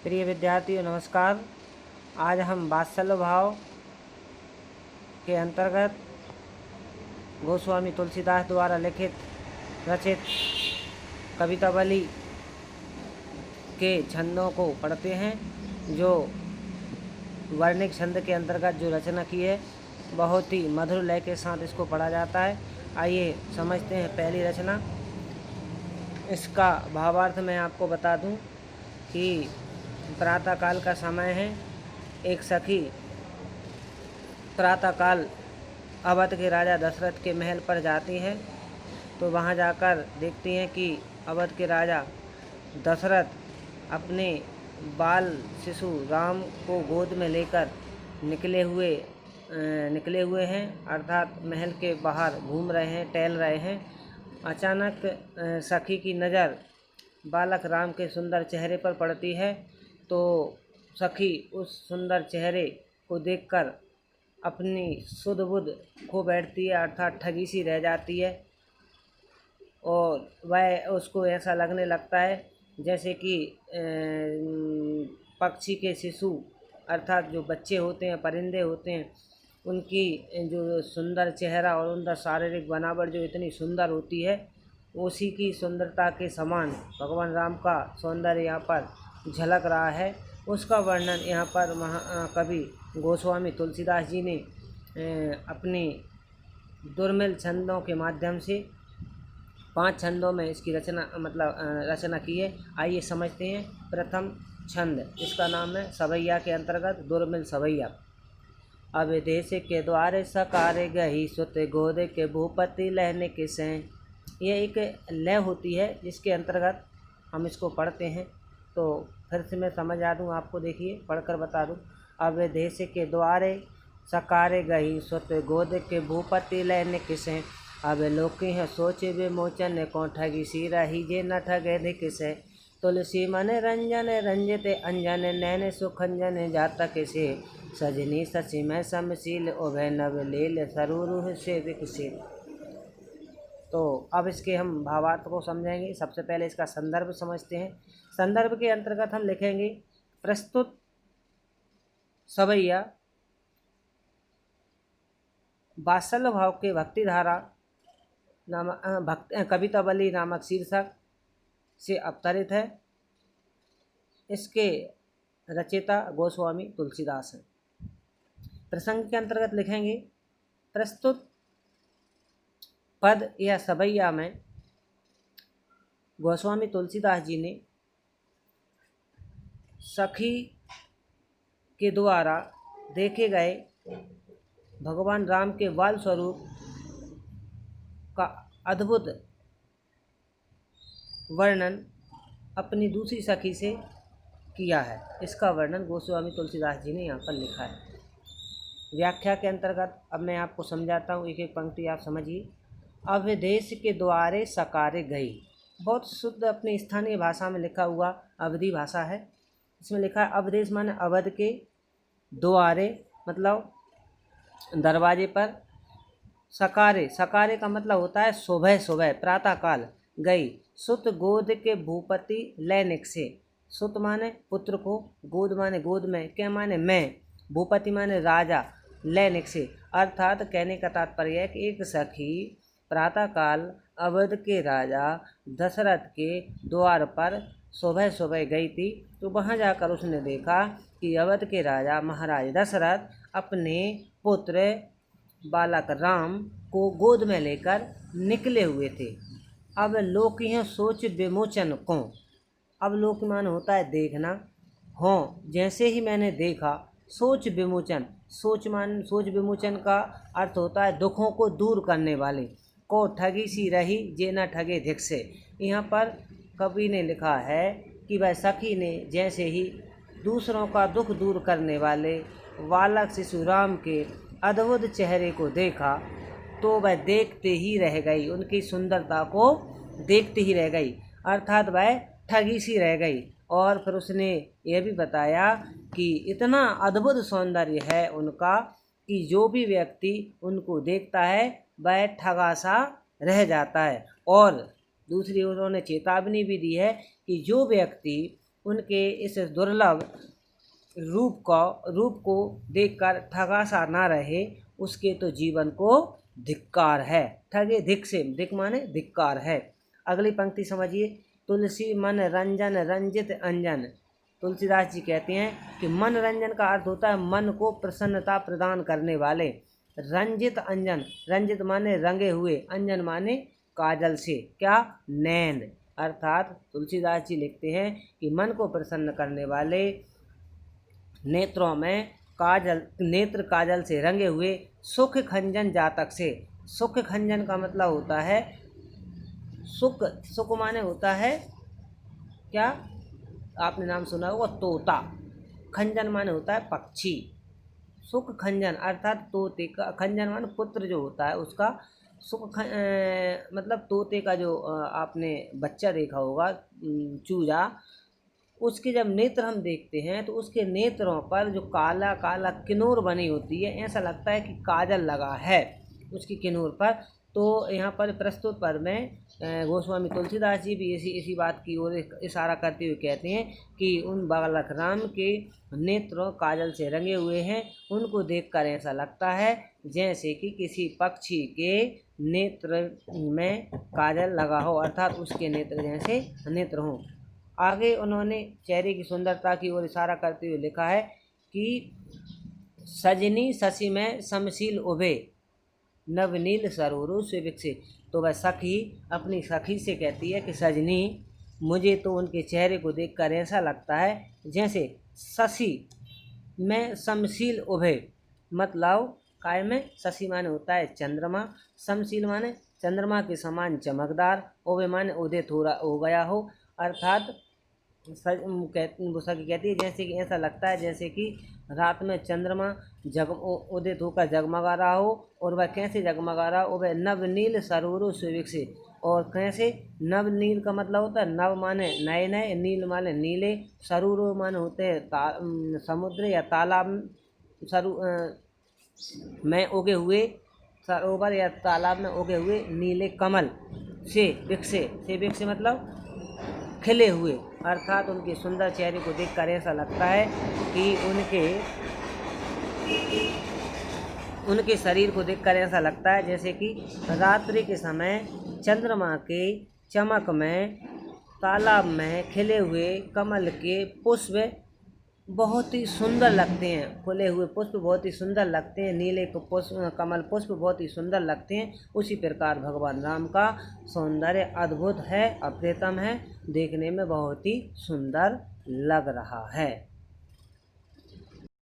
प्रिय विद्यार्थियों नमस्कार। आज हम वात्सल्य भाव के अंतर्गत गोस्वामी तुलसीदास द्वारा लिखित रचित कवितावली के छंदों को पढ़ते हैं। जो वर्णिक छंद के अंतर्गत जो रचना की है, बहुत ही मधुर लय के साथ इसको पढ़ा जाता है। आइए समझते हैं पहली रचना। इसका भावार्थ मैं आपको बता दूं कि प्रातःकाल का समय है। एक सखी प्रातःकाल अवध के राजा दशरथ के महल पर जाती है, तो वहां जाकर देखती हैं कि अवध के राजा दशरथ अपने बाल शिशु राम को गोद में लेकर निकले हुए हैं, अर्थात महल के बाहर घूम रहे हैं, टहल रहे हैं। अचानक सखी की नज़र बालक राम के सुंदर चेहरे पर पड़ती है, तो सखी उस सुंदर चेहरे को देखकर अपनी सुध बुध खो बैठती है, अर्थात ठगी सी रह जाती है। और वह उसको ऐसा लगने लगता है जैसे कि पक्षी के शिशु अर्थात जो बच्चे होते हैं, परिंदे होते हैं, उनकी जो सुंदर चेहरा और उनका शारीरिक बनावट जो इतनी सुंदर होती है, उसी की सुंदरता के समान भगवान राम का सौंदर्य यहाँ पर झलक रहा है। उसका वर्णन यहाँ पर कवि गोस्वामी तुलसीदास जी ने अपनी दुर्मिल छंदों के माध्यम से 5 छंदों में इसकी रचना की है। आइए समझते हैं। प्रथम छंद, इसका नाम है सवैया के अंतर्गत दुर्मिल सवैया। अब देश के द्वारे सकारे गही सुत गोद के भूपति लहने किसे। ये एक लय होती है जिसके अंतर्गत हम इसको पढ़ते हैं। तो फिर से मैं समझा दूँ आपको, देखिए पढ़कर बता दूँ। अब देश के द्वारे सकारे गही सुत गोद के भूपति लहने किसे। अब लोग हैं सोचे विमोचन को ठगी सी रही जे न ठगे धिक से। तुलसी मन रंजन रंजित अंजन नैन सुखंजन जातक से। सजनी सची में समशील उभय नव लील सरूरुह से विकसित। तो अब इसके हम भावार्थ को समझेंगे। सबसे पहले इसका संदर्भ समझते हैं। संदर्भ के अंतर्गत हम लिखेंगे प्रस्तुत सवैया वात्सल्य भाव के भक्तिधारा कवितावली नामक शीर्षक से अवतरित है। इसके रचयिता गोस्वामी तुलसीदास हैं। प्रसंग के अंतर्गत लिखेंगे प्रस्तुत पद या सवैया में गोस्वामी तुलसीदास जी ने सखी के द्वारा देखे गए भगवान राम के बाल स्वरूप का अद्भुत वर्णन अपनी दूसरी सखी से किया है। इसका वर्णन गोस्वामी तुलसीदास जी ने यहाँ पर लिखा है। व्याख्या के अंतर्गत अब मैं आपको समझाता हूँ, एक एक पंक्ति आप समझिए। अवधेश के द्वारे सकारे गई, बहुत शुद्ध अपनी स्थानीय भाषा में लिखा हुआ अवधी भाषा है। इसमें लिखा है अवधेश माने अवध के, द्वारे मतलब दरवाजे पर, सकारे, सकारे का मतलब होता है सुबह सुबह प्रातःकाल गई। सुत गोद के भूपति लैनिक से, सुत माने पुत्र को, गोद माने गोद में, के माने मैं, भूपति माने राजा, लैनिक से अर्थात कहने का तात्पर्य है कि एक सखी प्रातःकाल अवध के राजा दशरथ के द्वार पर सुबह सुबह गई थी। तो वहाँ जाकर उसने देखा कि अवध के राजा महाराज दशरथ अपने पुत्र बालक राम को गोद में लेकर निकले हुए थे। अब लोक यह सोच विमोचन को, अब लोक मान होता है देखना, हो जैसे ही मैंने देखा, सोच विमोचन, सोच विमोचन का अर्थ होता है दुखों को दूर करने वाले, को ठगी सी रही जे न ठगे धिक से। यहाँ पर कवि ने लिखा है कि वह सखी ने जैसे ही दूसरों का दुख दूर करने वाले बालक शिशु राम के अद्भुत चेहरे को देखा, तो वह देखते ही रह गई, उनकी सुंदरता को देखते ही रह गई, अर्थात वह ठगी सी रह गई। और फिर उसने यह भी बताया कि इतना अद्भुत सौंदर्य है उनका कि जो भी व्यक्ति उनको देखता है वह ठगा सा रह जाता है। और दूसरी उन्होंने चेतावनी भी दी है कि जो व्यक्ति उनके इस दुर्लभ रूप को देखकर ठगा सा ना रहे, उसके तो जीवन को धिक्कार है। ठगे धिक से, धिक माने धिक्कार है। अगली पंक्ति समझिए, तुलसी मन रंजन रंजित अंजन। तुलसीदास जी कहते हैं कि मन रंजन का अर्थ होता है मन को प्रसन्नता प्रदान करने वाले। रंजित अंजन, रंजित माने रंगे हुए, अंजन माने काजल से, क्या, नैन। अर्थात तुलसीदास जी लिखते हैं कि मन को प्रसन्न करने वाले नेत्रों में काजल, नेत्र काजल से रंगे हुए, सुख खंजन जातक से। सुख खंजन का मतलब होता है सुख, सुख माने होता है क्या, आपने नाम सुना होगा तोता। खंजन माने होता है पक्षी। सुख खंजन अर्थात तोते का, खंजन माने पुत्र जो होता है उसका, मतलब तोते का जो आपने बच्चा देखा होगा, चूजा, उसके जब नेत्र हम देखते हैं तो उसके नेत्रों पर जो काला काला किनोर बनी होती है, ऐसा लगता है कि काजल लगा है उसकी किनोर पर। तो यहाँ पर प्रस्तुत पद में गोस्वामी तुलसीदास जी भी इसी बात की ओर इशारा करते हुए कहते हैं कि उन बालक राम के नेत्रों काजल से रंगे हुए हैं, उनको देखकर ऐसा लगता है जैसे कि किसी पक्षी के नेत्र में काजल लगा हो, अर्थात उसके नेत्र जैसे नेत्र हों। आगे उन्होंने चेहरे की सुंदरता की ओर इशारा करते हुए लिखा है कि सजनी शशि में समशील उभे, नवनील सरोरु से विकसित। तो वह सखी अपनी सखी से कहती है कि सजनी, मुझे तो उनके चेहरे को देखकर ऐसा लगता है जैसे शशि में समशील उभे, मतलब काय में, शशि माने होता है चंद्रमा, समशील माने चंद्रमा के समान चमकदार, उभे माने उदित हो गया हो। अर्थात वो सखी कहती है जैसे कि ऐसा लगता है जैसे कि रात में चंद्रमा उदित होकर जगमगा रहा हो, और वह कैसे जगमगा रहा हो, वह नवनील सरोरु से विकसित। और कैसे, नवनील का मतलब होता है नव माने नए नए, नील माने नीले, सरोरु माने होते हैं समुद्र या तालाब, सरू में उगे हुए, सरोवर या तालाब में उगे हुए नीले कमल से विकसित मतलब खिले हुए। अर्थात उनके सुंदर चेहरे को देखकर ऐसा लगता है कि उनके शरीर को देखकर ऐसा लगता है जैसे कि रात्रि के समय चंद्रमा के चमक में तालाब में खिले हुए कमल के पुष्प बहुत ही सुंदर लगते हैं, फूले हुए पुष्प बहुत ही सुंदर लगते हैं, नीले पुष्प, कमल पुष्प बहुत ही सुंदर लगते हैं। उसी प्रकार भगवान राम का सौंदर्य अद्भुत है, अप्रतिम है, देखने में बहुत ही सुंदर लग रहा है।